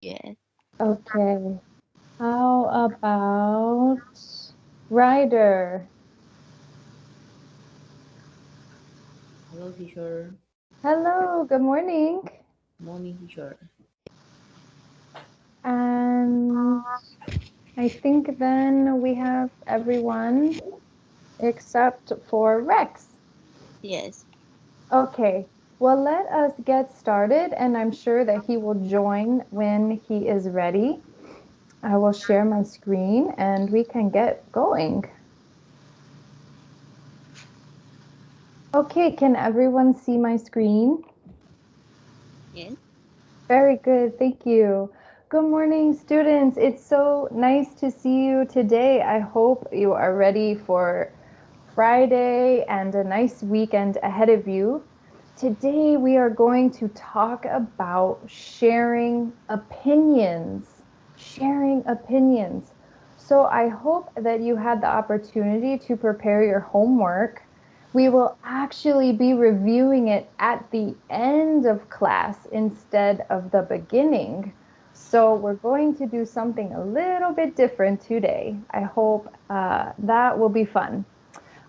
Yes. Okay. How about Ryder? Hello, teacher. Hello, good morning. Morning, teacher. And I think then we have everyone except for Rex. Yes. Okay, well, let us get started, and I'm sure that he will join when he is ready. I will share my screen and we can get going. Okay, can everyone see my screen? Yes. Very good, thank you. Good morning, students. It's so nice to see you today. I hope you are ready for Friday and a nice weekend ahead of you. Today we are going to talk about sharing opinions. Sharing opinions. So I hope that you had the opportunity to prepare your homework. We will actually be reviewing it at the end of class instead of the beginning. So we're going to do something a little bit different today. I hope that will be fun.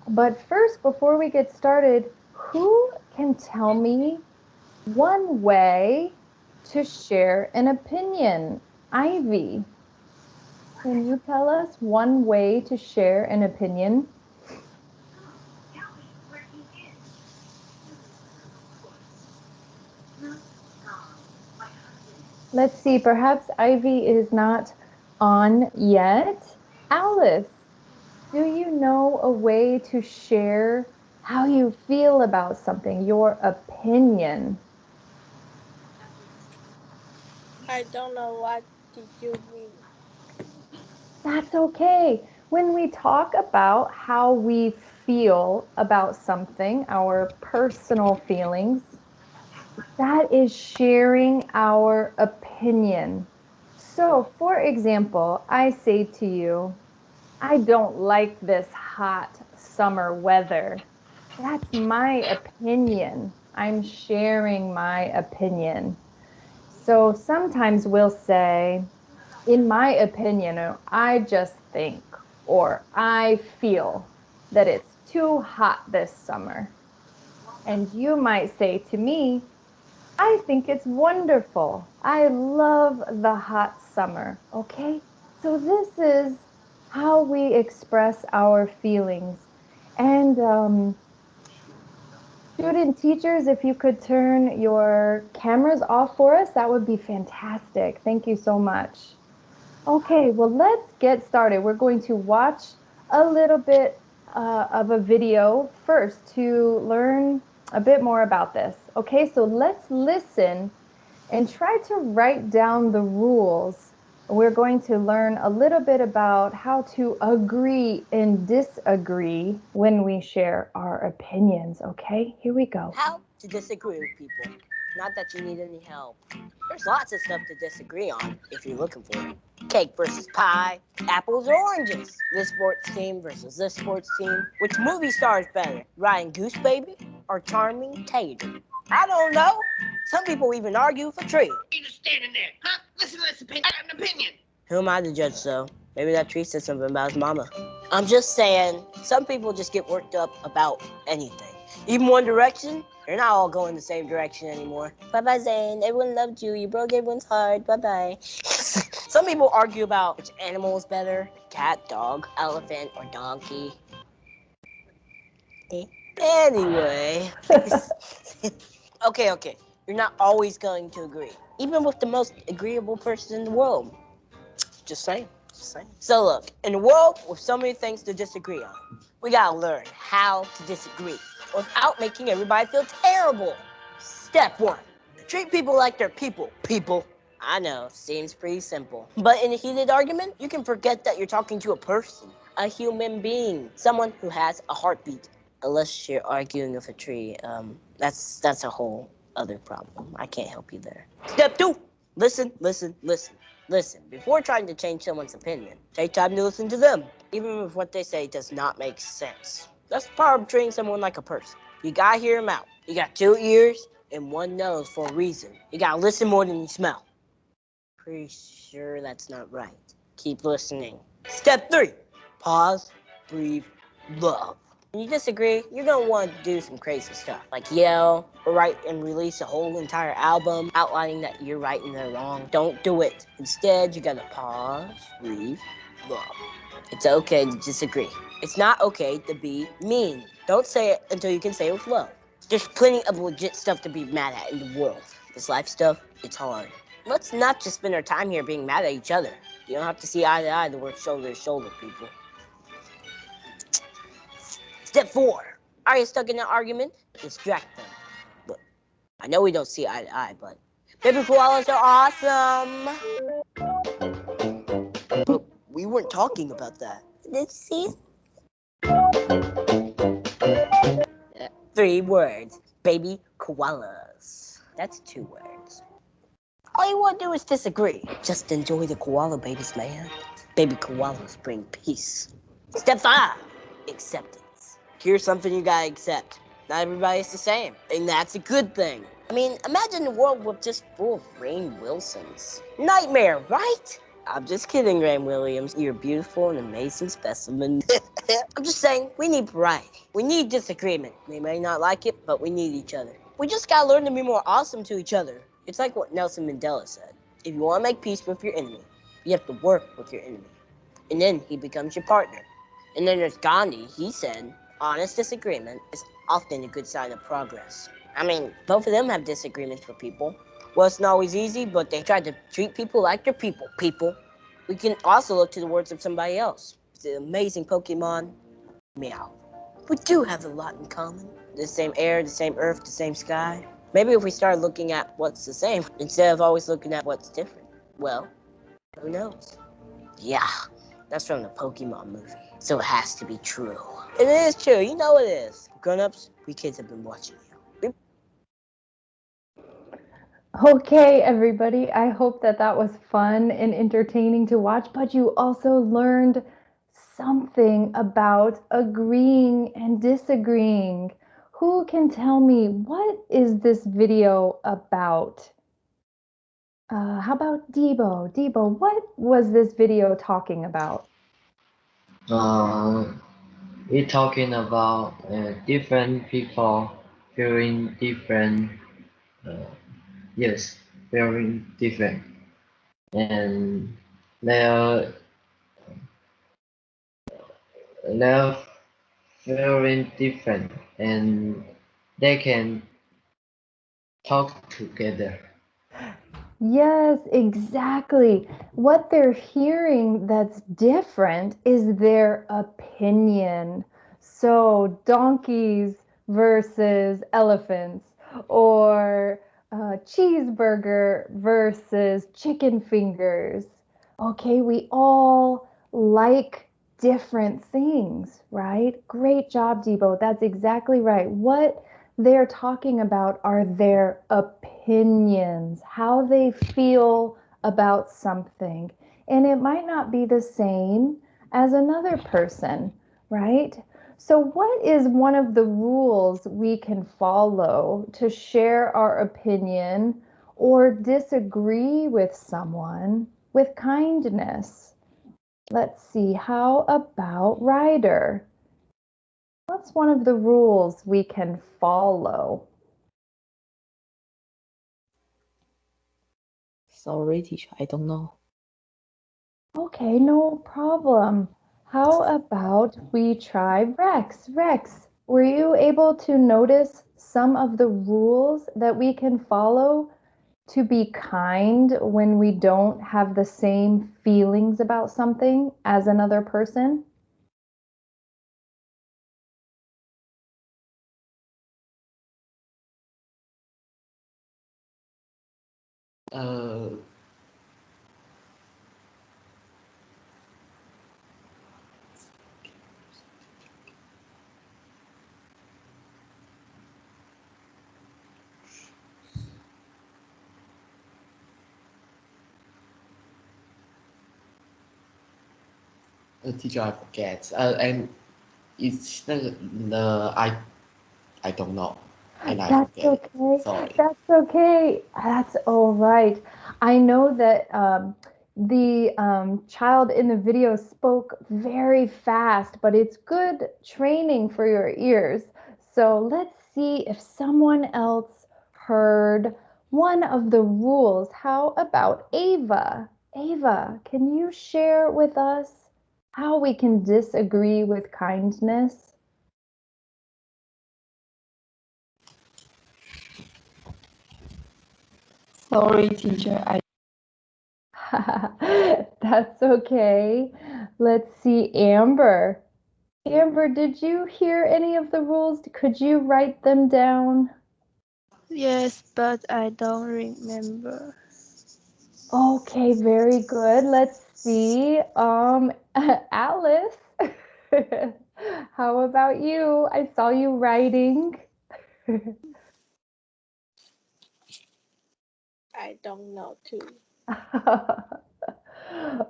But first, before we get started, who can tell me one way to share an opinion? Ivy, can you tell us one way to share an opinion? Let's see, perhaps Ivy is not on yet. Alice, do you know a way to share how you feel about something, your opinion? I don't know what did you mean. That's okay. When we talk about how we feel about something, our personal feelings, that is sharing our opinion. So, for example, I say to you, I don't like this hot summer weather. That's my opinion. I'm sharing my opinion. So sometimes we'll say, in my opinion, or I just think, or I feel that it's too hot this summer. And you might say to me, I think it's wonderful. I love the hot summer. Okay? So this is how we express our feelings. And student teachers, if you could turn your cameras off for us, that would be fantastic. Thank you so much. Okay, well, let's get started. We're going to watch a little bit of a video first to learn a bit more about this. Okay, so let's listen and try to write down the rules. We're going to learn a little bit about how to agree and disagree when we share our opinions. Okay, here we go. How to disagree with people. Not that you need any help. There's lots of stuff to disagree on if you're looking for it. Cake versus pie, apples or oranges, this sports team versus this sports team. Which movie star is better, Ryan Goose Baby or Charming Tater? I don't know. Some people even argue for tree. You just standing there, huh? Listen to this opinion. I got an opinion. Who am I to judge, though? Maybe that tree said something about his mama. I'm just saying, some people just get worked up about anything. Even One Direction, they're not all going the same direction anymore. Bye-bye, Zayn. Everyone loved you. You broke everyone's heart. Bye-bye. Some people argue about which animal is better, cat, dog, elephant, or donkey. Anyway. Okay. You're not always going to agree. Even with the most agreeable person in the world. Just saying. So look, in a world with so many things to disagree on, we gotta learn how to disagree without making everybody feel terrible. Step one, treat people like they're people. People. I know, seems pretty simple. But in a heated argument, you can forget that you're talking to a person, a human being, someone who has a heartbeat. Unless you're arguing with a tree, that's a whole other problem. I can't help you there. Step two, listen. Before trying to change someone's opinion, take time to listen to them, even if what they say does not make sense. That's the power of treating someone like a person. You gotta hear them out. You got two ears and one nose for a reason. You gotta listen more than you smell. pretty sure that's not right. Keep listening. Step 3. Pause, breathe, love. When you disagree, you're gonna want to do some crazy stuff, like yell, or write and release a whole entire album outlining that you're right and they're wrong. Don't do it. Instead, you gotta pause, breathe, love. It's okay to disagree. It's not okay to be mean. Don't say it until you can say it with love. There's plenty of legit stuff to be mad at in the world. This life stuff, it's hard. Let's not just spend our time here being mad at each other. You don't have to see eye to eye to work shoulder to shoulder, people. Step 4. Are you stuck in an argument? Distract them. Look, I know we don't see eye to eye, but baby koalas are awesome. But we weren't talking about that. Did you see? 3 words. Baby koalas. That's 2 words. All you want to do is disagree. Just enjoy the koala babies, man. Baby koalas bring peace. Step 5. Acceptance. Here's something you gotta accept. Not everybody's the same, and that's a good thing. I mean, imagine a world with just full of Rainn Wilsons. Nightmare, right? I'm just kidding, Rainn Williams. You're a beautiful and amazing specimen. I'm just saying, we need variety. We need disagreement. We may not like it, but we need each other. We just gotta learn to be more awesome to each other. It's like what Nelson Mandela said. If you want to make peace with your enemy, you have to work with your enemy. And then he becomes your partner. And then there's Gandhi. He said, honest disagreement is often a good sign of progress. I mean, both of them have disagreements with people. Well, it's not always easy, but they try to treat people like they're people. We can also look to the words of somebody else. The amazing Pokemon, Meow. We do have a lot in common. The same air, the same earth, the same sky. Maybe if we start looking at what's the same, instead of always looking at what's different, well, who knows? Yeah, that's from the Pokemon movie, so it has to be true. It is true, you know it is. Grown-ups, we kids have been watching you. Okay, everybody, I hope that that was fun and entertaining to watch, but you also learned something about agreeing and disagreeing. Who can tell me what is this video about? How about Debo? Debo, what was this video talking about? We're talking about different people feeling different, uh, yes, feeling different, and they're they're feeling different, and they can talk together. Yes, exactly. What they're hearing that's different is their opinion. So, donkeys versus elephants, or cheeseburger versus chicken fingers. Okay, we all like different things, right? Great job, Debo. That's exactly right. What they're talking about are their opinions, how they feel about something. And it might not be the same as another person, right? So, what is one of the rules we can follow to share our opinion or disagree with someone with kindness? Let's see, how about Ryder? What's one of the rules we can follow? Sorry, teacher, I don't know. Okay, no problem. How about we try Rex? Rex, were you able to notice some of the rules that we can follow to be kind when we don't have the same feelings about something as another person? Uh, Teacher, I forget. And it's the I don't know, and I That's forget it. okay. Sorry. That's okay. That's all right. I know that the child in the video spoke very fast, but it's good training for your ears. So let's see if someone else heard one of the rules. How about Ava? Ava, can you share with us how we can disagree with kindness? Sorry, teacher. That's okay. Let's see, Amber. Amber, did you hear any of the rules? Could you write them down? Yes, but I don't remember. Okay, very good. Let's see. Alice. How about you? I saw you writing. I don't know too.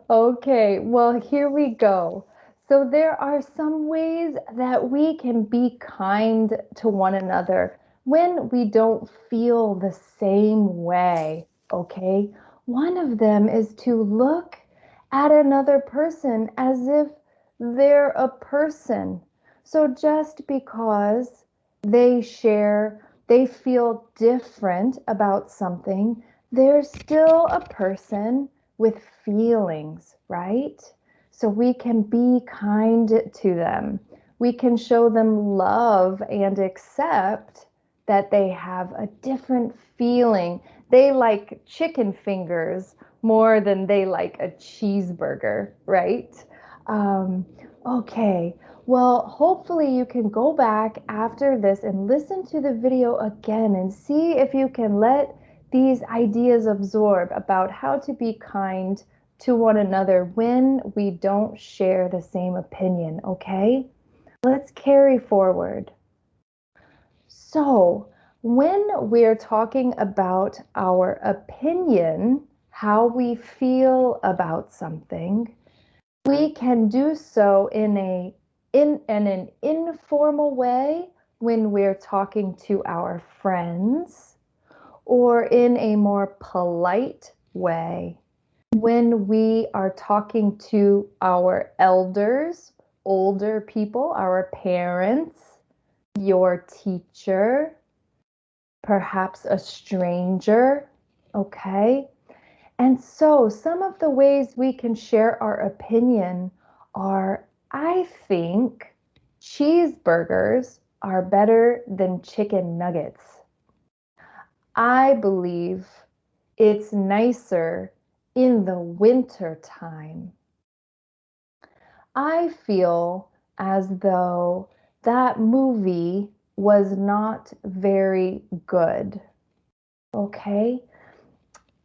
Okay, well, here we go. So, there are some ways that we can be kind to one another when we don't feel the same way. Okay, one of them is to look at another person as if they're a person. So, just because they feel different about something, they're still a person with feelings, right? So we can be kind to them. We can show them love and accept that they have a different feeling. They like chicken fingers more than they like a cheeseburger, right? Um, okay, well, hopefully you can go back after this and listen to the video again and see if you can let these ideas absorb about how to be kind to one another when we don't share the same opinion, okay? Let's carry forward. So, when we're talking about our opinion, how we feel about something, we can do so in an informal way when we're talking to our friends, or in a more polite way when we are talking to our elders, older people, our parents, your teacher, perhaps a stranger, okay? And so some of the ways we can share our opinion are, I think cheeseburgers are better than chicken nuggets. I believe it's nicer in the winter time. I feel as though that movie was not very good. Okay,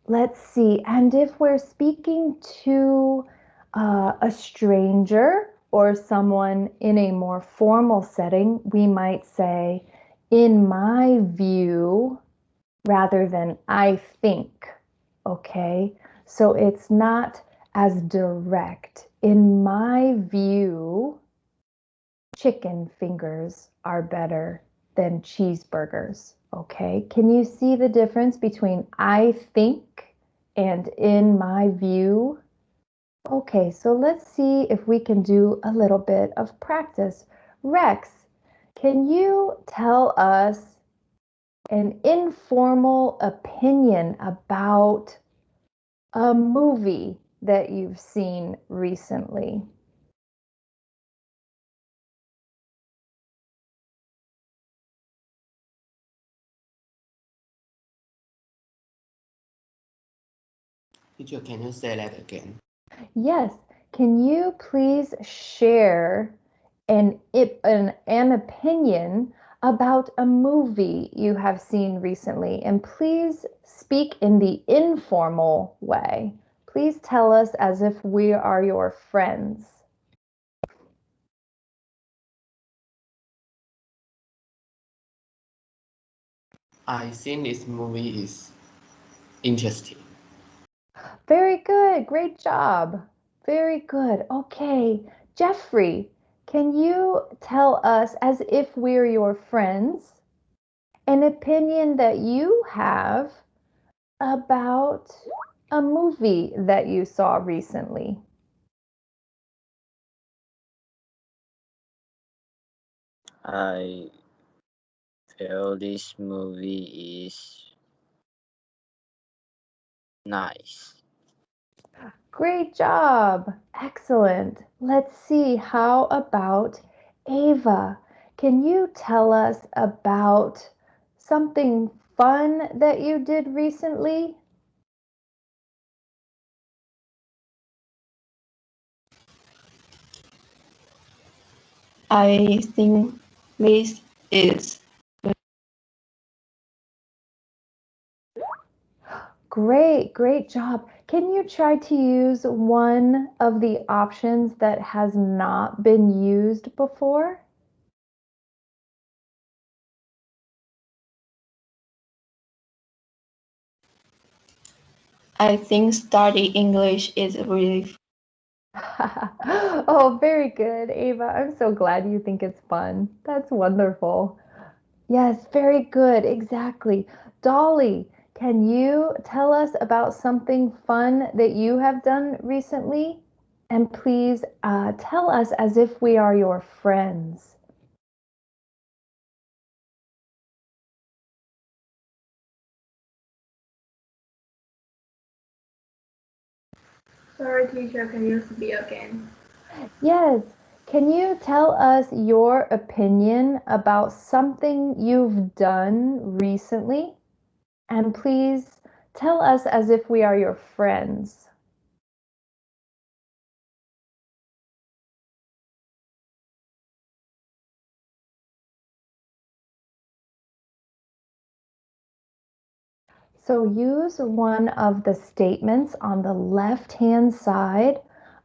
let's see. And if we're speaking to a stranger or someone in a more formal setting, we might say, in my view, rather than I think. Okay, so it's not as direct. In my view, chicken fingers are better than cheeseburgers. Okay, can you see the difference between I think and in my view? Okay, so let's see if we can do a little bit of practice. Rex, can you tell us an informal opinion about a movie that you've seen recently? Teacher, can you say that again? Yes, can you please share an opinion about a movie you have seen recently? And please speak in the informal way. Please tell us as if we are your friends. I think this movie is interesting. Very good. Great job. Very good. Okay. Jeffrey, can you tell us, as if we're your friends, an opinion that you have about a movie that you saw recently. I feel this movie is nice. Great job. Excellent. Let's see. How about Ava? Can you tell us about something fun that you did recently? I think this is Great job. Can you try to use one of the options that has not been used before? I think studying English is really fun. Oh, very good, Ava. I'm so glad you think it's fun. That's wonderful. Yes, very good. Exactly. Dolly, can you tell us about something fun that you have done recently? And please tell us as if we are your friends. Sorry, teacher, can you speak again? Yes. Can you tell us your opinion about something you've done recently? And please tell us as if we are your friends. So use one of the statements on the left-hand side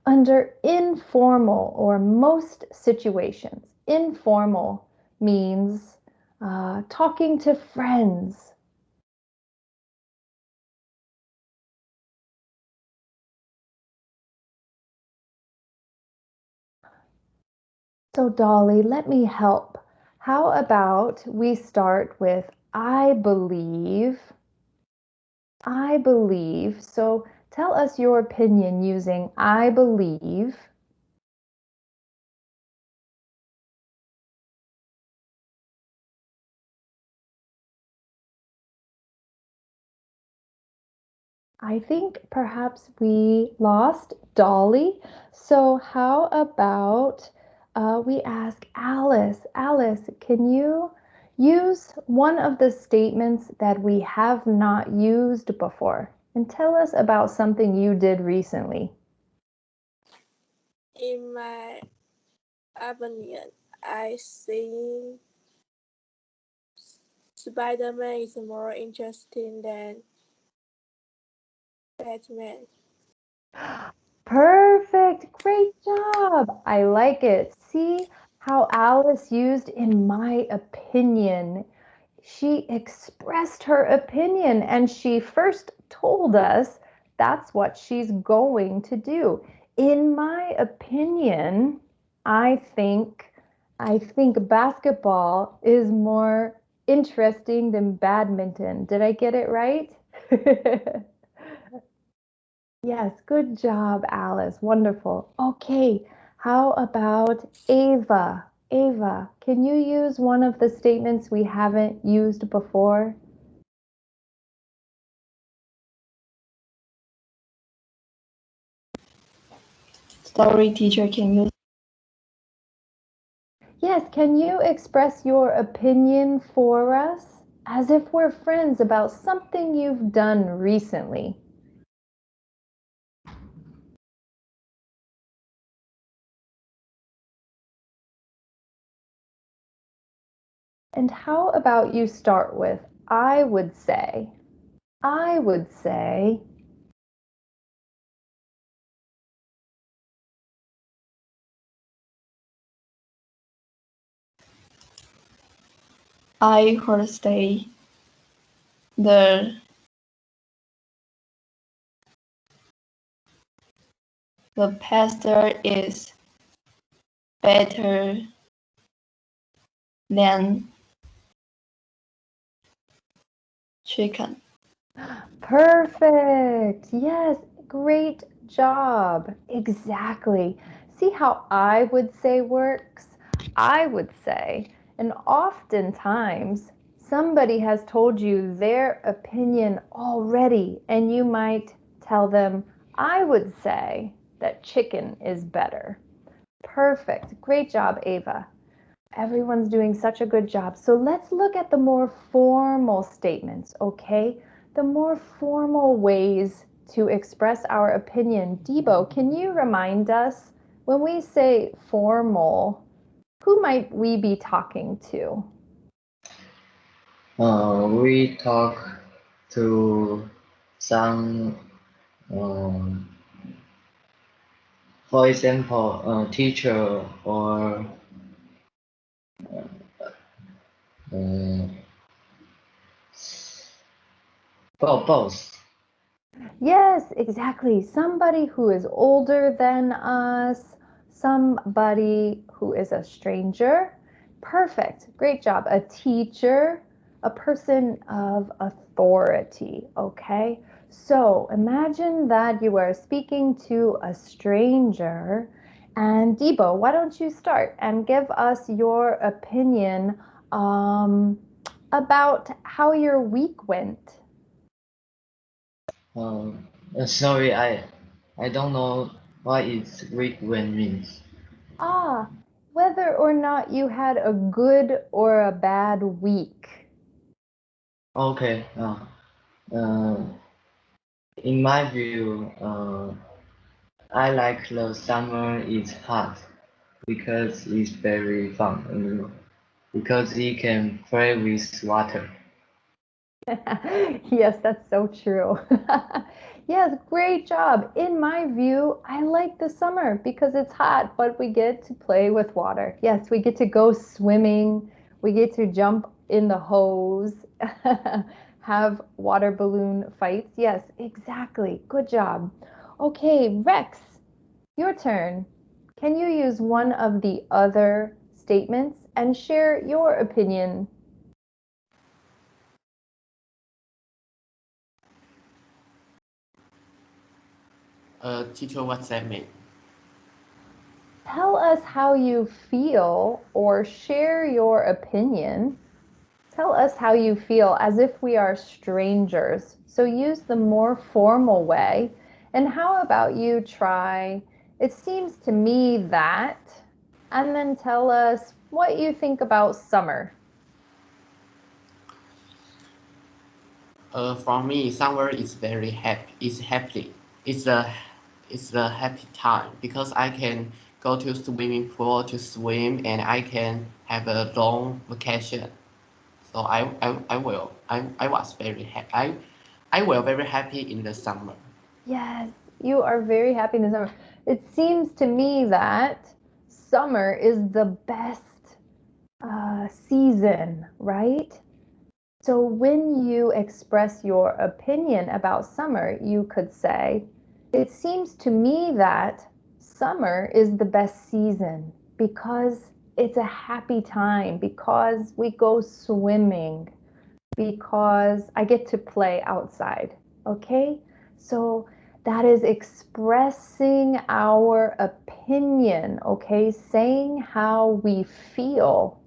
under informal or most situations. Informal means talking to friends. So Dolly, let me help. How about we start with I believe. I believe. So tell us your opinion using I believe. I think perhaps we lost Dolly. So how about we ask Alice? Alice, can you use one of the statements that we have not used before and tell us about something you did recently? In my opinion, I think Spider-Man is more interesting than Batman. Perfect. Great job. I like it. See how Alice used in my opinion. She expressed her opinion and she first told us that's what she's going to do. In my opinion, I think basketball is more interesting than badminton. Did I get it right? Yes, good job, Alice. Wonderful. Okay, how about Ava? Ava, can you use one of the statements we haven't used before? Sorry, teacher, can you? Yes, can you express your opinion for us as if we're friends about something you've done recently? And how about you start with, I would say, I would say, I heard say the the pasta is better than chicken. Perfect. Yes, great job. Exactly. See how I would say works? I would say, and oftentimes somebody has told you their opinion already, and you might tell them, I would say that chicken is better. Perfect. Great job, Ava. Everyone's doing such a good job. So let's look at the more formal statements, okay? The more formal ways to express our opinion. Debo, can you remind us when we say formal, who might we be talking to? We talk to some, um, for example, a teacher or uh, boss. Yes, exactly. Somebody who is older than us, somebody who is a stranger. Perfect. Great job. A teacher, a person of authority. Okay. So imagine that you are speaking to a stranger. And Debo, why don't you start and give us your opinion about how your week went? Sorry, I don't know what is weak when means. Ah, whether or not you had a good or a bad week. Okay. Uh, in my view, I like the summer is hot because it's very fun, because you can play with water. Yes, that's so true. Yes, great job. In my view, I like the summer because it's hot, but we get to play with water. Yes, we get to go swimming. We get to jump in the hose, have water balloon fights. Yes, exactly. Good job. Okay, Rex, your turn. Can you use one of the other statements and share your opinion? Teacher, what's that mean? Tell us how you feel or share your opinion. Tell us how you feel as if we are strangers. So use the more formal way. And how about you try, it seems to me that, and then tell us what you think about summer. For me, summer is very happy. It's happy. It's a it's a happy time because I can go to swimming pool to swim and I can have a long vacation. So I was very happy. I will very happy in the summer. Yes, you are very happy in the summer. It seems to me that summer is the best season, right? So when you express your opinion about summer, you could say, it seems to me that summer is the best season because it's a happy time, because we go swimming, because I get to play outside. Okay? So that is expressing our opinion, okay? Saying how we feel,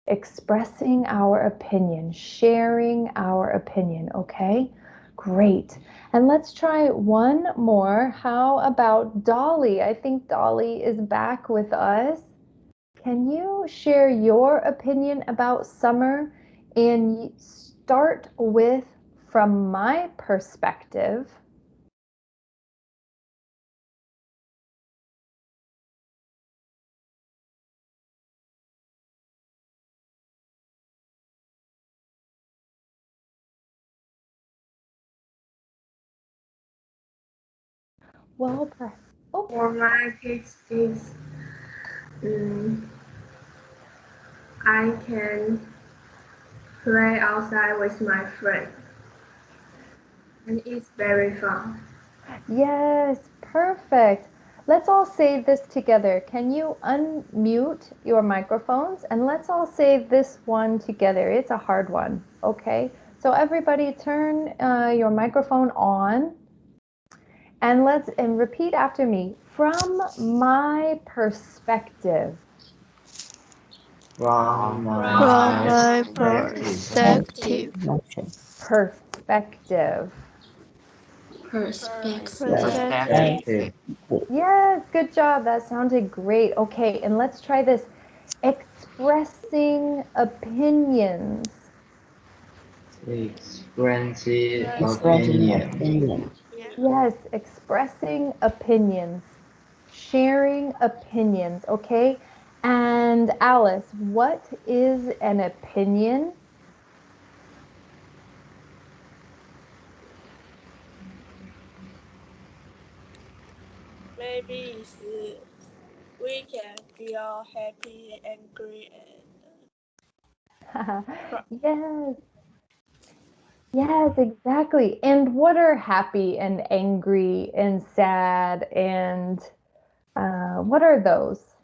expressing our opinion, sharing our opinion, okay? Great. And let's try one more. How about Dolly? I think Dolly is back with us. Can you share your opinion about summer and start with from my perspective? Well, oh, For my case is um, I can play outside with my friend and it's very fun. yes, perfect. Let's all say this together. Can you unmute your microphones and let's all say this one together? It's a hard one, okay? So everybody turn your microphone on and repeat after me. From my perspective. From my From my perspective. Perspective. perspective. Yes, good job. That sounded great. Okay, and let's try this. Expressing opinions. Expressive opinion. Yes, expressing opinions. Sharing opinions, okay? And Alice, what is an opinion? Maybe we can feel happy, angry, and Yes, yes, exactly. And what are happy and angry and sad and what are those?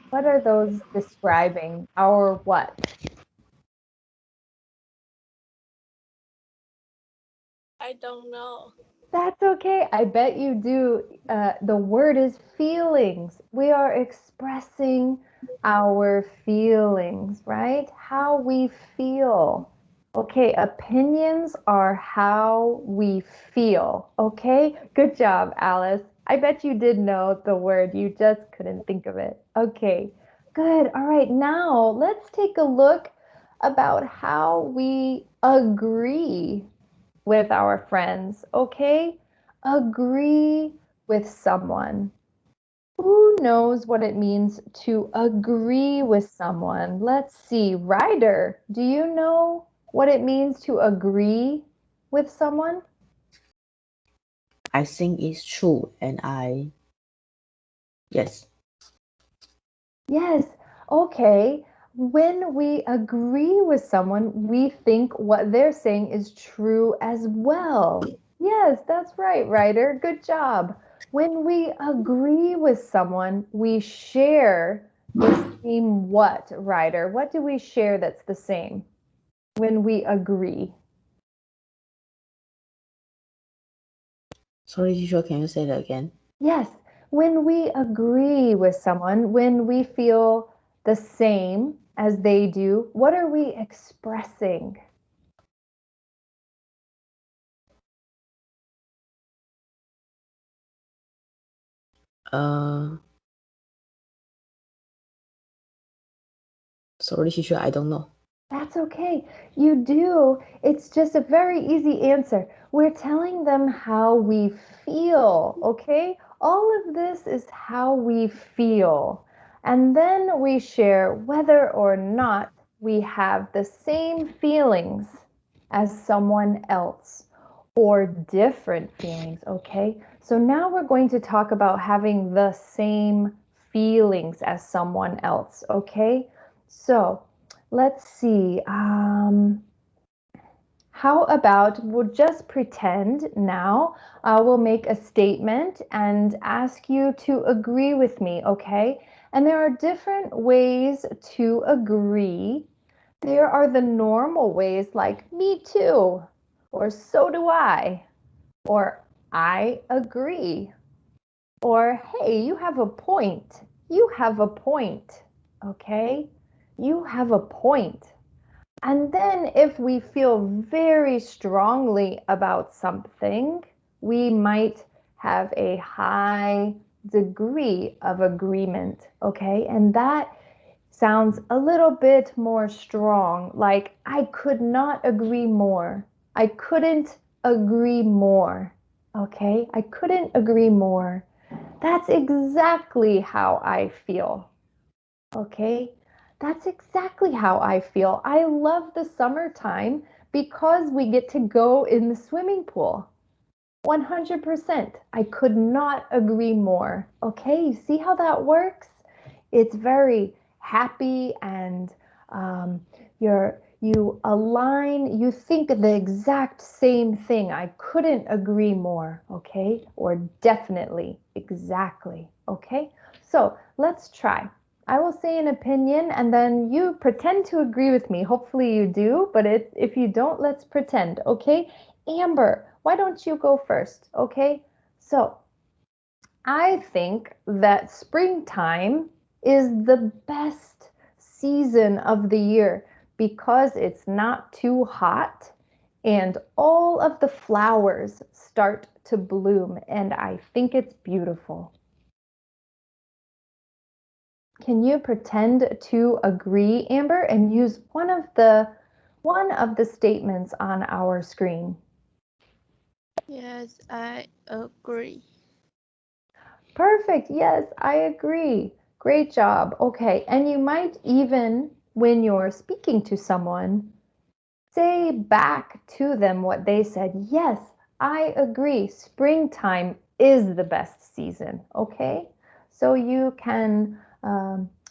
What are those describing our what? I don't know. That's okay. I bet you do. The word is feelings. We are expressing our feelings, right? How we feel. Okay, opinions are how we feel. Okay, good job, Alice. I bet you did know the word, you just couldn't think of it. Okay, good. All right, now let's take a look about how we agree with our friends, okay? Agree with someone. Who knows what it means to agree with someone? Let's see. Ryder, do you know what it means to agree with someone? I think it's true, yes. Yes. Okay. When we agree with someone, we think what they're saying is true as well. Yes, that's right, Ryder. Good job. When we agree with someone, we share the same what, Ryder? What do we share that's the same when we agree? Sorry, teacher, can you say that again? Yes, when we agree with someone, when we feel the same as they do, what are we expressing? Uh, Sorry, teacher, I don't know. That's okay. You do. It's just a very easy answer. We're telling them how we feel, okay? All of this is how we feel. And then we share whether or not we have the same feelings as someone else or different feelings, okay? So now we're going to talk about having the same feelings as someone else, okay? So, let's see. How about we'll just pretend now we'll make a statement and ask you to agree with me, okay? And there are different ways to agree. There are the normal ways like me too, or so do I, or I agree, or hey, you have a point. You have a point, okay? You have a point. And then if we feel very strongly about something, we might have a high degree of agreement, okay? And that sounds a little bit more strong, like I could not agree more. I couldn't agree more, okay? I couldn't agree more. That's exactly how I feel. Okay, that's exactly how I feel. I love the summertime because we get to go in the swimming pool. 100%. I could not agree more. Okay, you see how that works? It's very happy and you align, you think the exact same thing. I couldn't agree more. Okay, or definitely, exactly. Okay, so let's try. I will say an opinion and then you pretend to agree with me. Hopefully you do, but if you don't, let's pretend, okay? Amber, why don't you go first, okay? So, I think that springtime is the best season of the year because it's not too hot and all of the flowers start to bloom, and I think it's beautiful. Can you pretend to agree, Amber, and use one of the statements on our screen? Yes, I agree. Perfect. Yes, I agree. Great job. Okay. And you might even, when you're speaking to someone, say back to them what they said. Yes, I agree. Springtime is the best season. Okay. So you can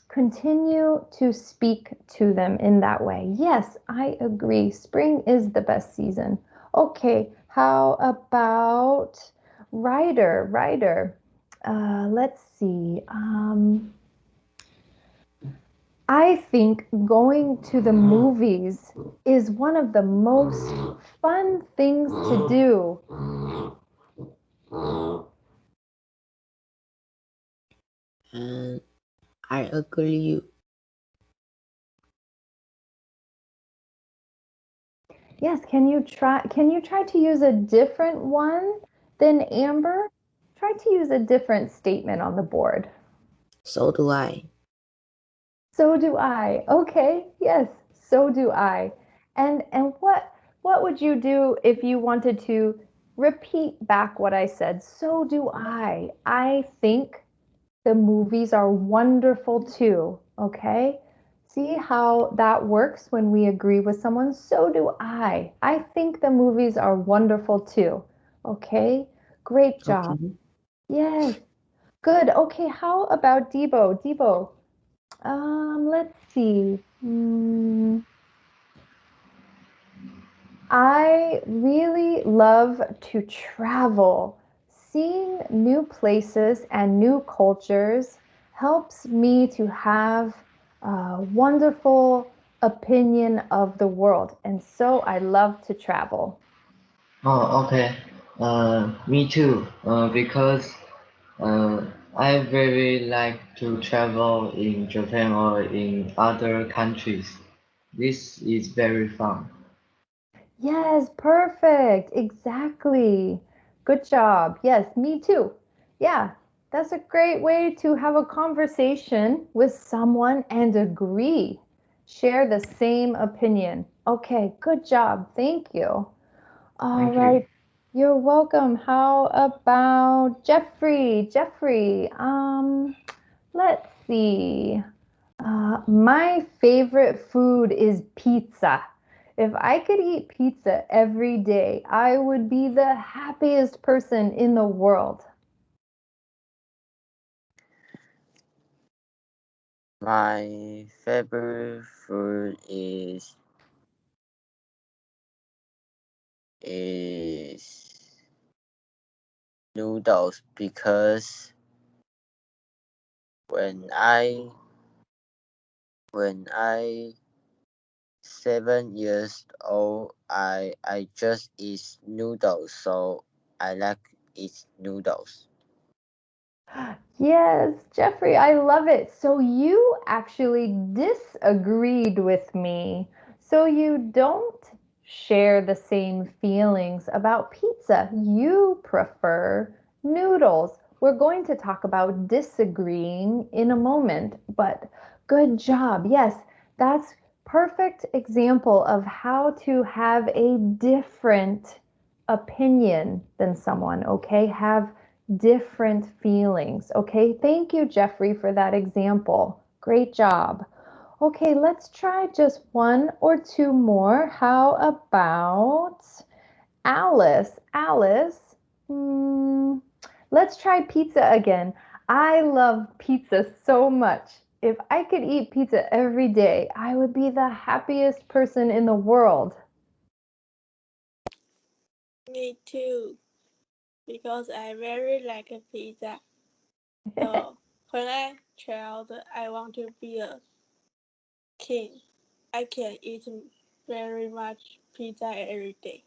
continue to speak to them in that way. Yes, I agree. Spring is the best season. Okay. How about Ryder? Ryder. Let's see. I think going to the movies is one of the most fun things to do. And I agree. Yes, can you try to use a different one than Amber? Try to use a different statement on the board. So do I. So do I. Okay, yes, so do I. And what would you do if you wanted to repeat back what I said? So do I. I think the movies are wonderful too. Okay? See how that works when we agree with someone? So do I. I think the movies are wonderful too. Okay? Great job. Okay. Yes. Good. Okay, how about Debo? Debo, let's see. I really love to travel. Seeing new places and new cultures helps me to have a wonderful opinion of the world. And so I love to travel. Oh, okay. Me too. Because uh, I very like to travel in Japan or in other countries. This is very fun. Yes, perfect. Exactly. Good job. Yes, me too. Yeah, that's a great way to have a conversation with someone and agree. Share the same opinion. Okay, good job. Thank you. All Thank you. right. You're welcome. How about Jeffrey? Jeffrey, let's see. My favorite food is pizza. If I could eat pizza every day, I would be the happiest person in the world. My favorite food is noodles because when I 7 years old, I just eat noodles, so I like eat noodles. Yes, Jeffrey, I love it. So you actually disagreed with me. So you don't share the same feelings about pizza. You prefer noodles. We're going to talk about disagreeing in a moment, but good job. Yes, that's perfect example of how to have a different opinion than someone, okay? Have different feelings. Okay, thank you, Jeffrey, for that example. Great job. Okay, let's try just one or two more. How about Alice? Alice, let's try pizza again. I love pizza so much. If I could eat pizza every day, I would be the happiest person in the world. Me too, because I very like a pizza. So When I'm child, I want to be a king. I can eat very much pizza every day.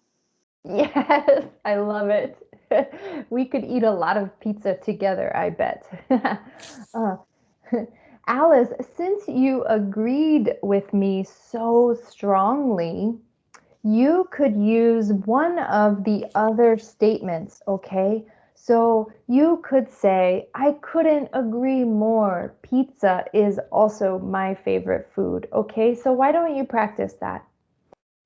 Yes, I love it. We could eat a lot of pizza together, I bet. Uh, Alice, since you agreed with me so strongly, you could use one of the other statements, okay? So you could say, I couldn't agree more. Pizza is also my favorite food, okay? So why don't you practice that?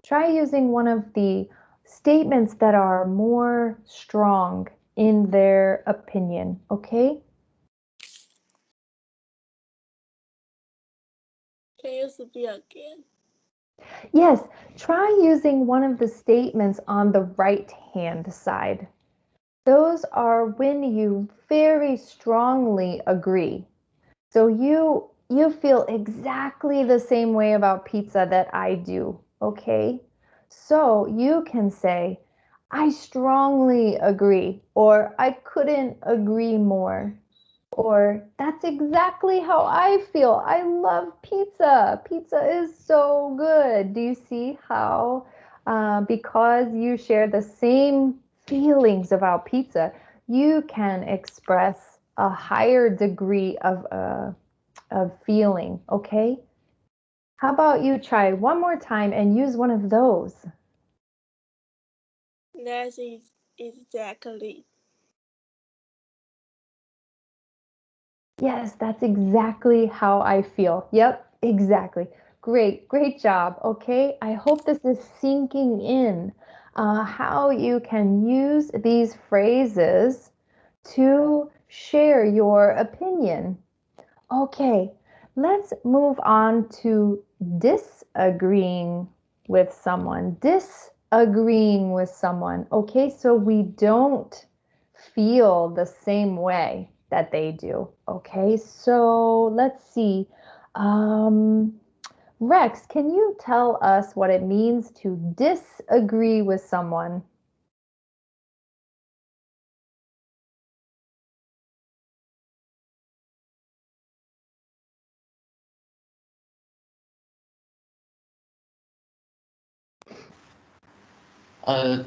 Try using one of the statements that are more strong in their opinion, okay? Can you speak again? Yes, try using one of the statements on the right hand side. Those are when you very strongly agree. So you feel exactly the same way about pizza that I do, okay? So you can say, I strongly agree, or I couldn't agree more, or that's exactly how I feel. I love pizza. Pizza is so good. Do you see how, because you share the same feelings about pizza, you can express a higher degree of feeling, okay? How about you try one more time and use one of those? That is exactly. Yes, that's exactly how I feel. Yep, exactly. Great, great job. Okay, I hope this is sinking in how you can use these phrases to share your opinion. Okay, let's move on to disagreeing with someone. Disagreeing with someone. Okay, so we don't feel the same way that they do. Okay, so let's see. Um, Rex, can you tell us what it means to disagree with someone? Uh,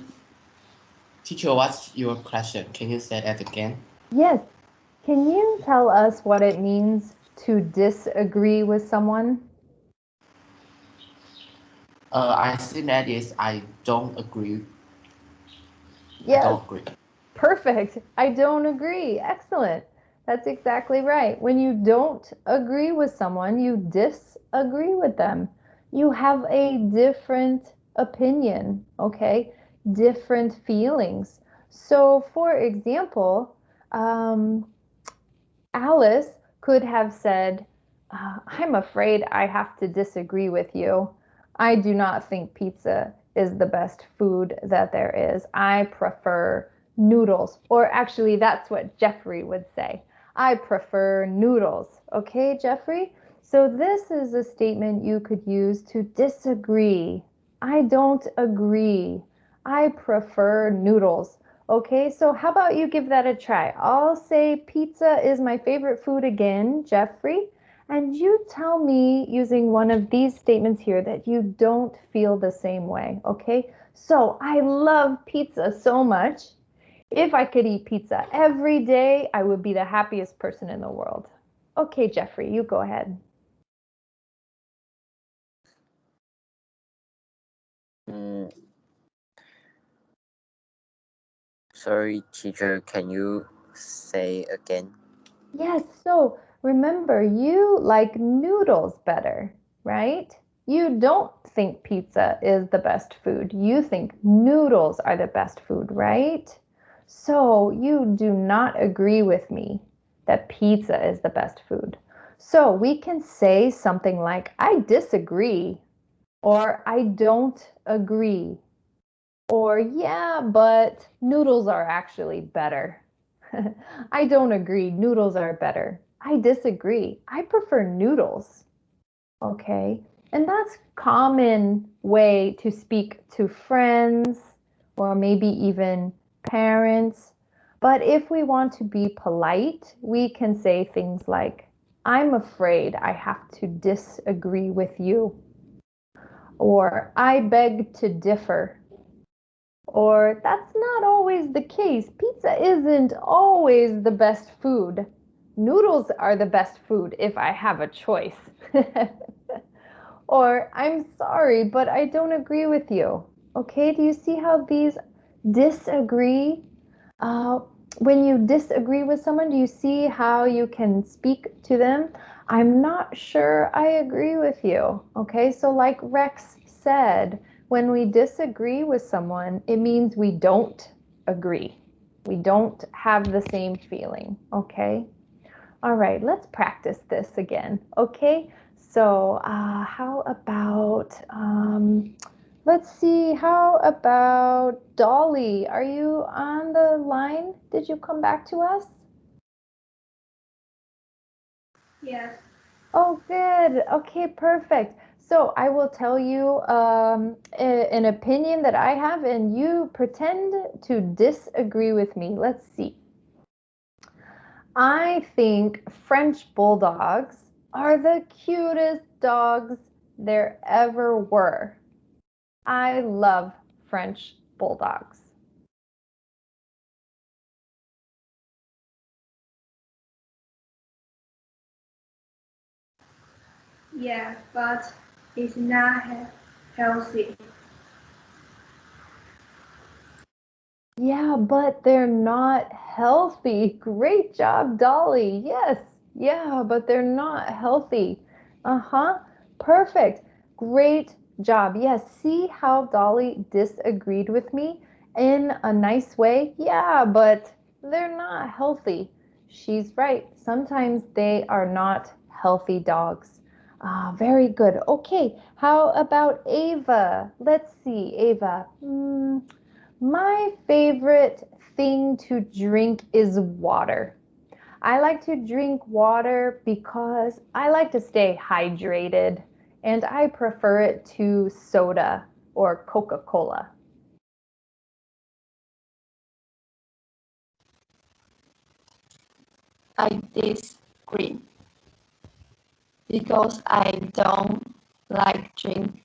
Teacher, what's your question? Can you say that again? Yes, can you tell us what it means to disagree with someone? I think that is I don't agree. I Yes, don't agree. perfect. I don't agree. Excellent. That's exactly right. When you don't agree with someone, you disagree with them. You have a different opinion, okay? Different feelings. So, for example, um, Alice could have said, I'm afraid I have to disagree with you. I do not think pizza is the best food that there is. I prefer noodles. Or actually, that's what Jeffrey would say. I prefer noodles. Okay, Jeffrey? So this is a statement you could use to disagree. I don't agree. I prefer noodles. Okay, so how about you give that a try? I'll say pizza is my favorite food again, Jeffrey, and you tell me using one of these statements here that you don't feel the same way, okay? So I love pizza so much. If I could eat pizza every day, I would be the happiest person in the world. Okay, Jeffrey, you go ahead. Mm, sorry, teacher. Can you say again? Yes, so remember, you like noodles better, right? You don't think pizza is the best food. You think noodles are the best food, right? So you do not agree with me that pizza is the best food. So we can say something like, I disagree, or I don't agree, or yeah, but noodles are actually better. I don't agree. Noodles are better. I disagree. I prefer noodles. Okay. And that's common way to speak to friends or maybe even parents. But if we want to be polite, we can say things like, I'm afraid I have to disagree with you, or I beg to differ, or that's not always the case. Pizza isn't always the best food. Noodles are the best food if I have a choice. Or I'm sorry, but I don't agree with you. Okay, do you see how these disagree? Uh, when you disagree with someone, do you see how you can speak to them? I'm not sure I agree with you. Okay, so like Rex said, when we disagree with someone, it means we don't agree. We don't have the same feeling. Okay, all right, let's practice this again. Okay, so how about let's see, how about Dolly? Are you on the line? Did you come back to us? Yes. Oh, good. Okay, perfect. So I will tell you an opinion that I have, and you pretend to disagree with me. Let's see. I think French bulldogs are the cutest dogs there ever were. I love French bulldogs. Yeah, but it's not healthy. Yeah, but they're not healthy. Great job, Dolly. Yes. Yeah, but they're not healthy. Uh-huh. Perfect. Great job. Yes, see how Dolly disagreed with me in a nice way? Yeah, but they're not healthy. She's right. Sometimes they are not healthy dogs. Ah, very good. Okay, how about Ava? Let's see, Ava. My favorite thing to drink is water. I like to drink water because I like to stay hydrated, and I prefer it to soda or Coca-Cola. I disagree because I don't like drink.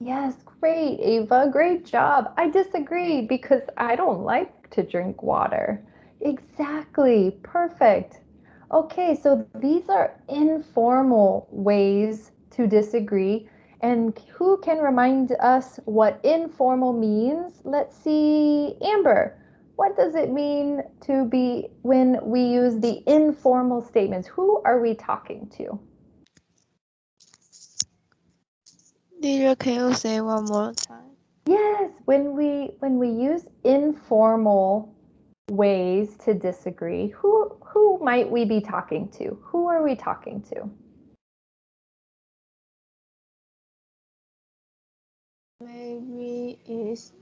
Yes, great, Ava. Great job. I disagree because I don't like to drink water. Exactly. Perfect. Okay, so these are informal ways to disagree. And who can remind us what informal means? Let's see, Amber. What does it mean to be when we use the informal statements? Who are we talking to? Teacher, can you say one more time? Yes, when we use informal ways to disagree, who might we be talking to? Who are we talking to? Maybe it's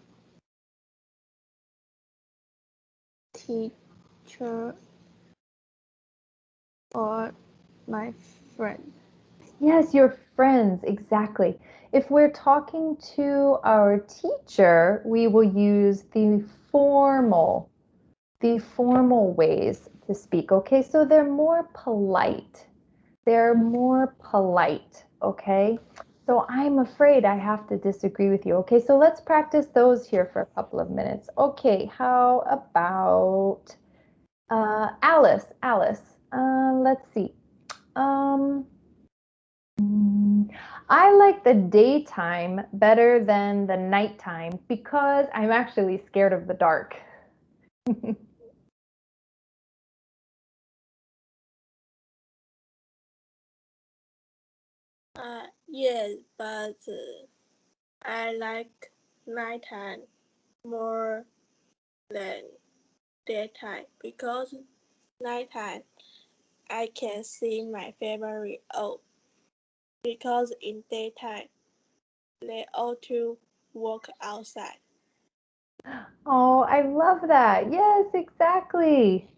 teacher or my friend. Yes, your friends, exactly. If we're talking to our teacher, we will use the formal ways to speak. Okay, so they're more polite. They're more polite, okay? So I'm afraid I have to disagree with you. Okay, so let's practice those here for a couple of minutes. Okay, how about Alice? Alice, let's see. Um, I like the daytime better than the nighttime because I'm actually scared of the dark. Yes, but I like nighttime more than daytime because nighttime I can see my family out because in daytime they all to walk outside. Oh, I love that. Yes, exactly.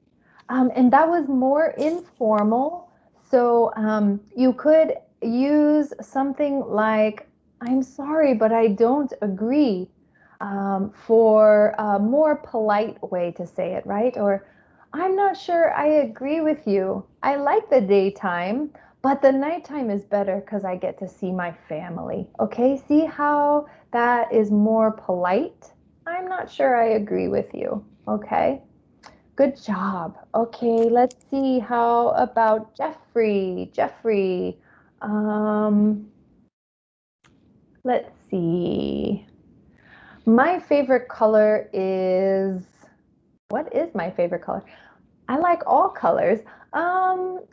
And that was more informal. So you could use something like, I'm sorry, but I don't agree. for a more polite way to say it, right? Or I'm not sure I agree with you. I like the daytime, but the nighttime is better because I get to see my family. Okay, see how that is more polite? I'm not sure I agree with you. Okay, good job. Okay, let's see. How about Jeffrey? Jeffrey, let's see. My favorite color is, what is my favorite color? I like all colors.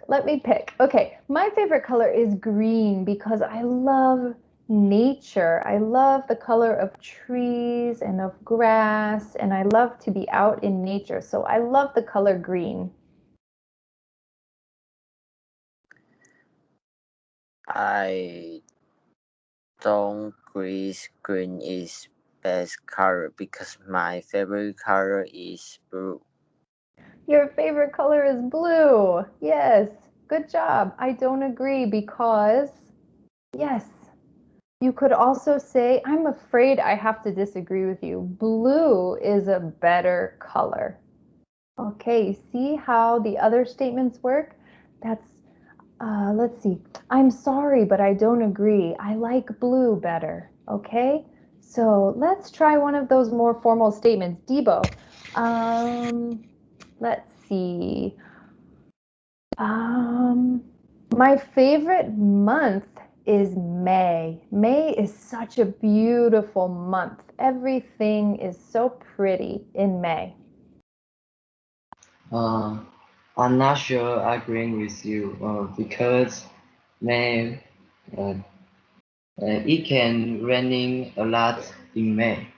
Let me pick. Okay, my favorite color is green because I love nature. I love the color of trees and of grass, and I love to be out in nature. So I love the color green. I don't agree green is best color because my favorite color is blue. Your favorite color is blue. Yes, good job. I don't agree because, yes, you could also say, I'm afraid I have to disagree with you. Blue is a better color. Okay, see how the other statements work? That's, let's see. I'm sorry, but I don't agree. I like blue better. Okay, so let's try one of those more formal statements. Debo, let's see. My favorite month is May. May is such a beautiful month. Everything is so pretty in May. I'm not sure agreeing with you because May it can raining a lot in May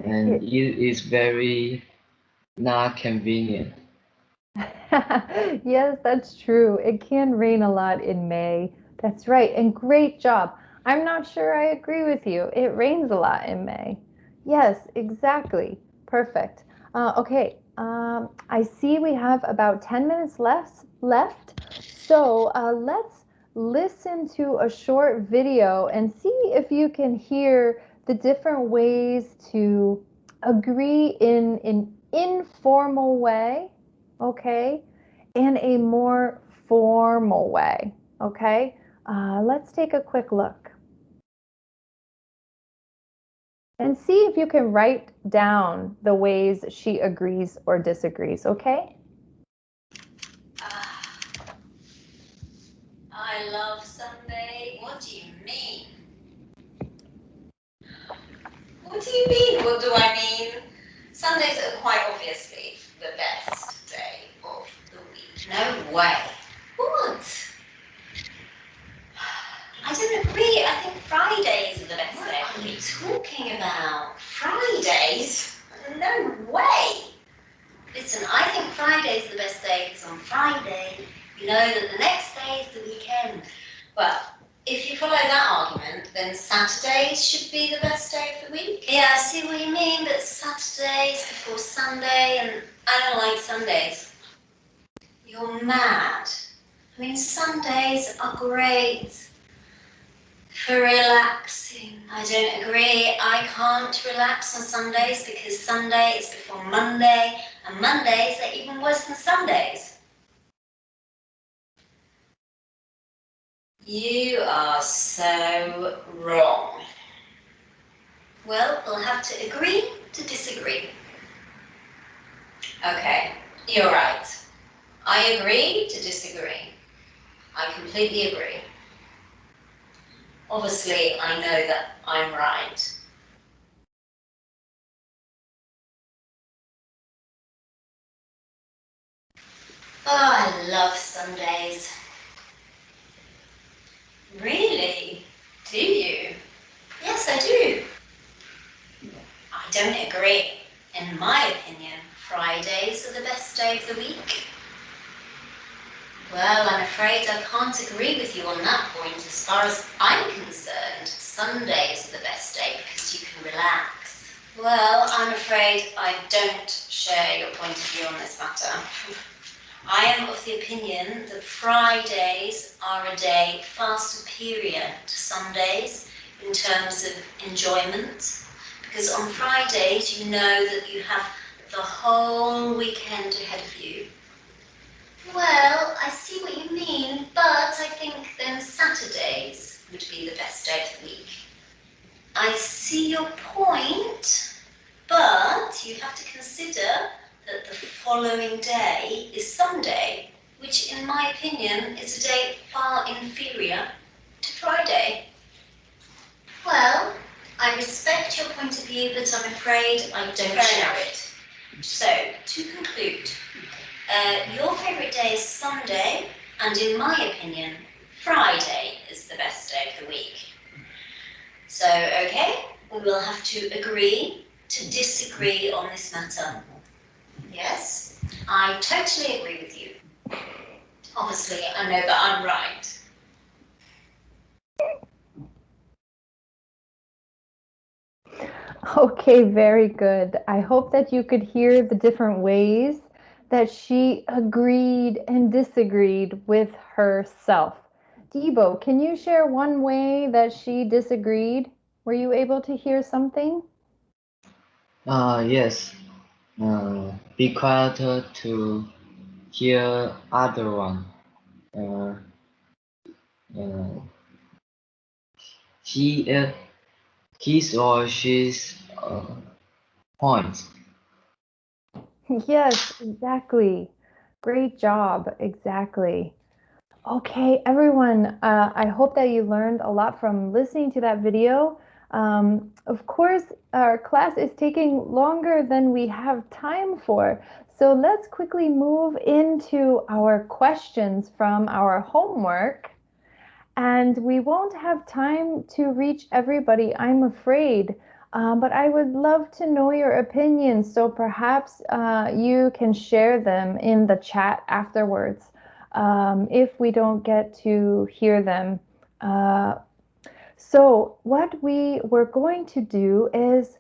and it is very not convenient. Yes, that's true. It can rain a lot in May. That's right. And great job. I'm not sure I agree with you. It rains a lot in May. Yes, exactly. Perfect. Okay. I see we have about 10 minutes left. So let's listen to a short video and see if you can hear the different ways to agree in an informal way, okay, in a more formal way, okay? Let's take a quick look and see if you can write down the ways she agrees or disagrees, okay? I love Sunday. What do you mean? What do you mean? What do I mean? Sundays are quite obviously the best day of the week. No way. What? I don't agree. I think Fridays are the best day of the week. What are you talking about? Fridays? No way. Listen, I think Friday's the best day because on Friday, you know that the next day is the weekend. But if you follow that argument, then Saturdays should be the best day of the week. Yeah, I see what you mean, but Saturday's before Sunday, and I don't like Sundays. You're mad. I mean, Sundays are great for relaxing. I don't agree. I can't relax on Sundays because Sunday is before Monday, and Mondays are even worse than Sundays. You are so wrong. Well, we'll have to agree to disagree. Okay, you're right. I agree to disagree. I completely agree. Obviously, I know that I'm right. Oh, I love Sundays. Really? Do you? Yes, I do. I don't agree. In my opinion, Fridays are the best day of the week. Well, I'm afraid I can't agree with you on that point. As far as I'm concerned, Sundays are the best day because you can relax. Well, I'm afraid I don't share your point of view on this matter. I am of the opinion that Fridays are a day far superior to Sundays in terms of enjoyment, Because on Fridays, you know that you have the whole weekend ahead of you. Well, I see what you mean, but I think then Saturdays would be the best day of the week. I see your point, but you have to consider that the following day is Sunday, which in my opinion is a day far inferior to Friday. Well, I respect your point of view, but I'm afraid I don't share it. So, to conclude, your favourite day is Sunday, and in my opinion, Friday is the best day of the week. So, okay, we will have to agree to disagree on this matter. Yes, I totally agree with you. Obviously, I know that I'm right. Okay, very good. I hope that you could hear the different ways that she agreed and disagreed with herself. Debo, can you share one way that she disagreed? Were you able to hear something? Yes. Be quiet to hear other one. Uh, uh, he, his or she's point. Yes, exactly. Great job. Exactly. Okay, everyone, I hope that you learned a lot from listening to that video. Of course, our class is taking longer than we have time for. So let's quickly move into our questions from our homework. And we won't have time to reach everybody, I'm afraid. But I would love to know your opinions, so perhaps you can share them in the chat afterwards if we don't get to hear them. So what we were going to do is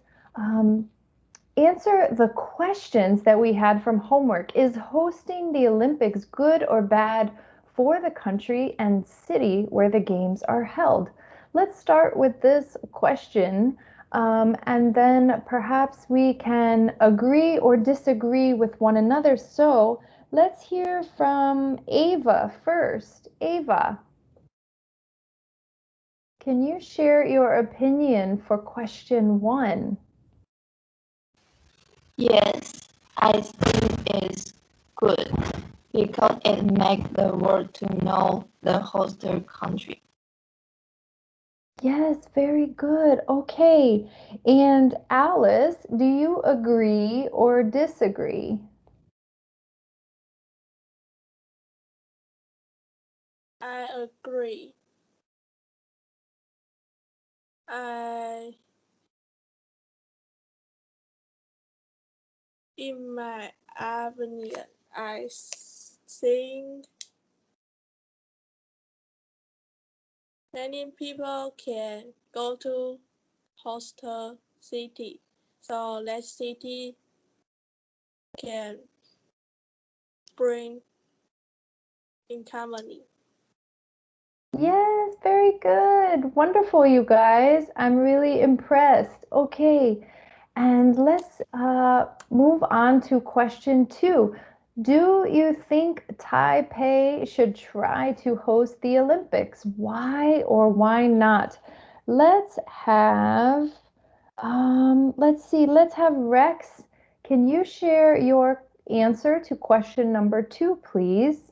answer the questions that we had from homework. Is hosting the Olympics good or bad for the country and city where the games are held? Let's start with this question, and then perhaps we can agree or disagree with one another. So let's hear from Ava first. Ava, can you share your opinion for question 1? Yes, I think it's good because it makes the world to know the host country. Yes, very good. Okay. And Alice, do you agree or disagree? I agree. In my opinion, I think many people can go to hostel city, so that city can bring income money. Yes, very good. Wonderful, you guys. I'm really impressed. Okay. And let's move on to question 2. Do you think Taipei should try to host the Olympics? Why or why not? Let's have, let's see, let's have Rex. Can you share your answer to question number 2, please?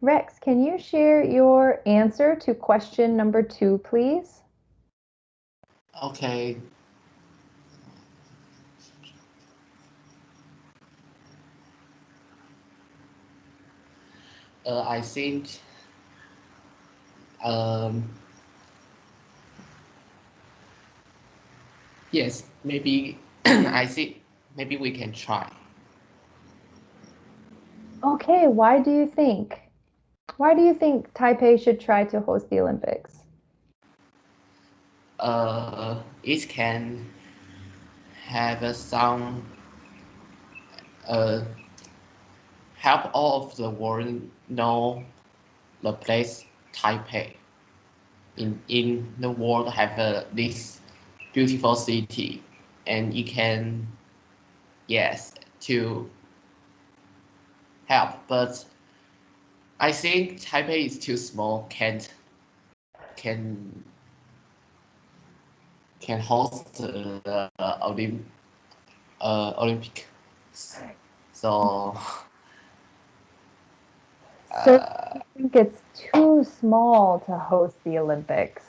Rex, can you share your answer to question number 2, please? Okay. I think um, yes, maybe I think maybe we can try. Okay, why do you think? Why do you think Taipei should try to host the Olympics? it can have some uh, help all of the world know the place Taipei in the world have this beautiful city, and it can, yes, to help, but I think Taipei is too small, can can host the Olympic. So So you think it's too small to host the Olympics,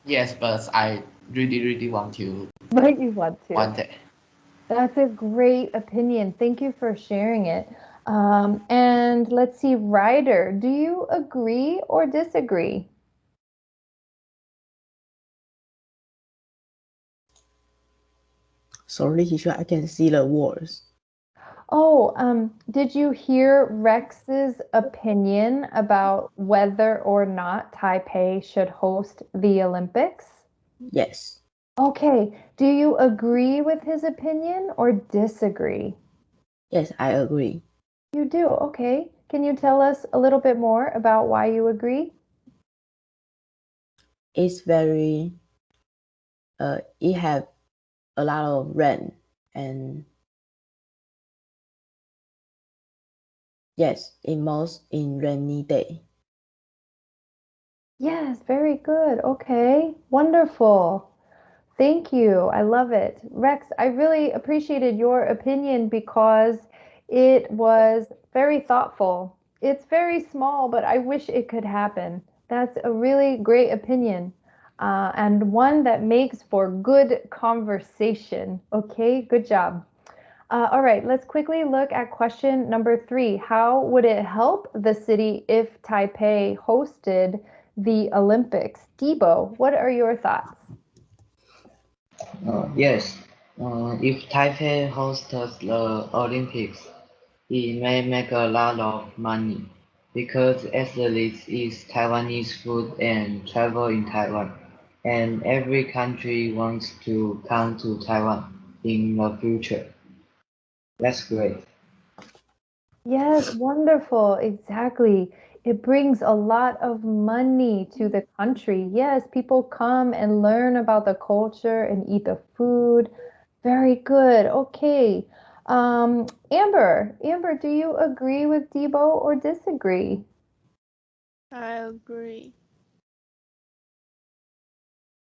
yes, but I really want to but you want to. one day. That's a great opinion. Thank you for sharing it. And let's see, Ryder, do you agree or disagree? Sorry, teacher, I can see the words. Oh, did you hear Rex's opinion about whether or not Taipei should host the Olympics? Yes. Okay, do you agree with his opinion or disagree? Yes, I agree. You do, okay. Can you tell us a little bit more about why you agree? It's very it have a lot of rain and yes, in most in rainy day. Yes, very good. Okay, wonderful. Thank you. I love it. Rex, I really appreciated your opinion because it was very thoughtful. It's very small, but I wish it could happen. That's a really great opinion, and one that makes for good conversation. Okay, good job. All right, let's quickly look at question number 3. How would it help the city if Taipei hosted the Olympics? Debo, what are your thoughts? Yes, if Taipei hosts the Olympics, it may make a lot of money because athletes eat Taiwanese food and travel in Taiwan, and every country wants to come to Taiwan in the future. That's great. Yes, wonderful. Exactly. It brings a lot of money to the country. Yes, people come and learn about the culture and eat the food. Very good. Okay. Amber, do you agree with Debo or disagree? I agree.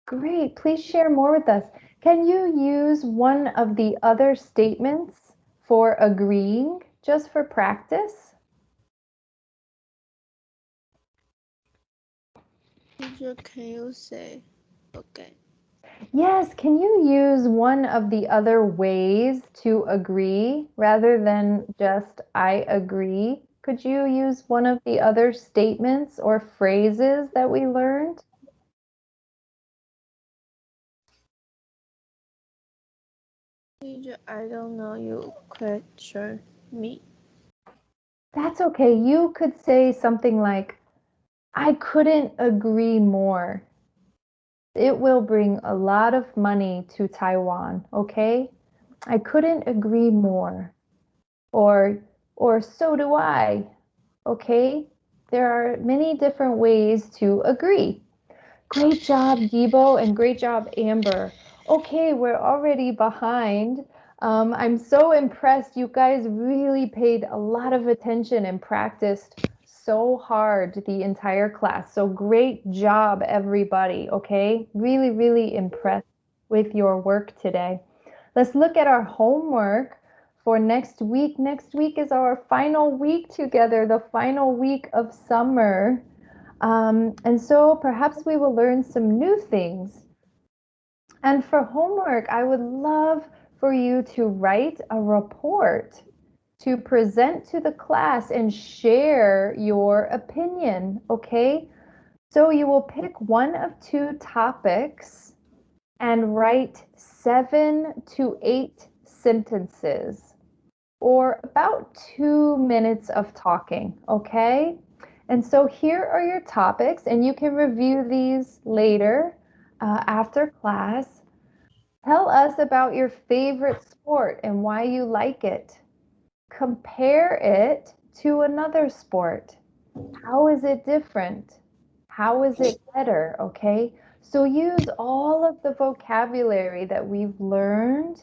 Great. Please share more with us. Can you use one of the other statements for agreeing, just for practice? Teacher, can you say okay? Yes, can you use one of the other ways to agree rather than just I agree? Could you use one of the other statements or phrases that we learned? Teacher, I don't know your question me. That's okay. You could say something like, I couldn't agree more. It will bring a lot of money to Taiwan, okay? I couldn't agree more. Or so do I. Okay? There are many different ways to agree. Great job, Debo, and great job, Amber. Okay, we're already behind. I'm so impressed. You guys really paid a lot of attention and practiced so hard the entire class. So great job, everybody. Okay, really impressed with your work today. Let's look at our homework for next week. Next week is our final week together, the final week of summer. And so perhaps we will learn some new things. And for homework, I would love for you to write a report to present to the class and share your opinion, okay? So you will pick one of 2 topics and write 7 to 8 sentences or about 2 minutes of talking, okay? And so here are your topics, and you can review these later. after class, tell us about your favorite sport and why you like it. Compare it to another sport. How is it different? How is it better? Okay, so use all of the vocabulary that we've learned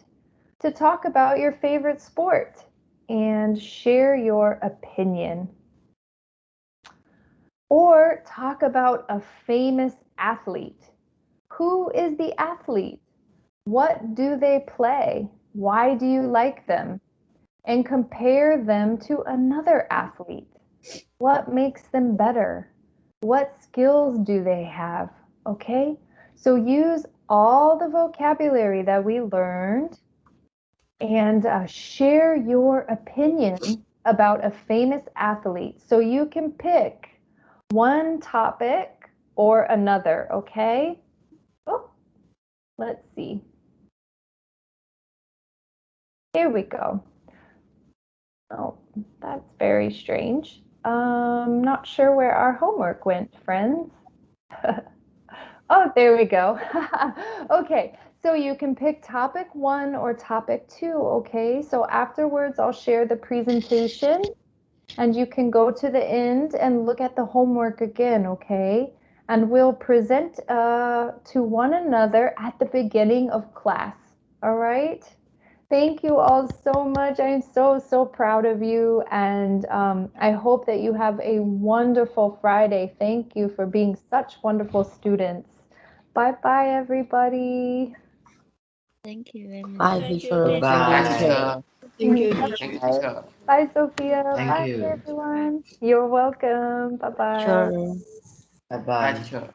to talk about your favorite sport and share your opinion. Or talk about a famous athlete. Who is the athlete? What do they play? Why do you like them? And compare them to another athlete. What makes them better? What skills do they have? Okay, so use all the vocabulary that we learned and share your opinion about a famous athlete. So you can pick one topic or another, okay? Oh, let's see. Here we go. Oh, that's very strange. Not sure where our homework went, friends. Oh, there we go. Okay, so you can pick topic 1 or topic 2, okay? So afterwards, I'll share the presentation and you can go to the end and look at the homework again, okay? And we'll present to one another at the beginning of class, all right? Thank you all so much. I'm so proud of you, and I hope that you have a wonderful Friday. Thank you for being such wonderful students. Bye-bye, everybody. Thank you very much. Bye, Thank you, teacher. Bye, teacher. Thank you. teacher. Thank you, Bye, Thank you, teacher. teacher. Sophia. Thank Bye, you. everyone. You're welcome. Bye-bye. Sure. Bye Bye, bye. teacher.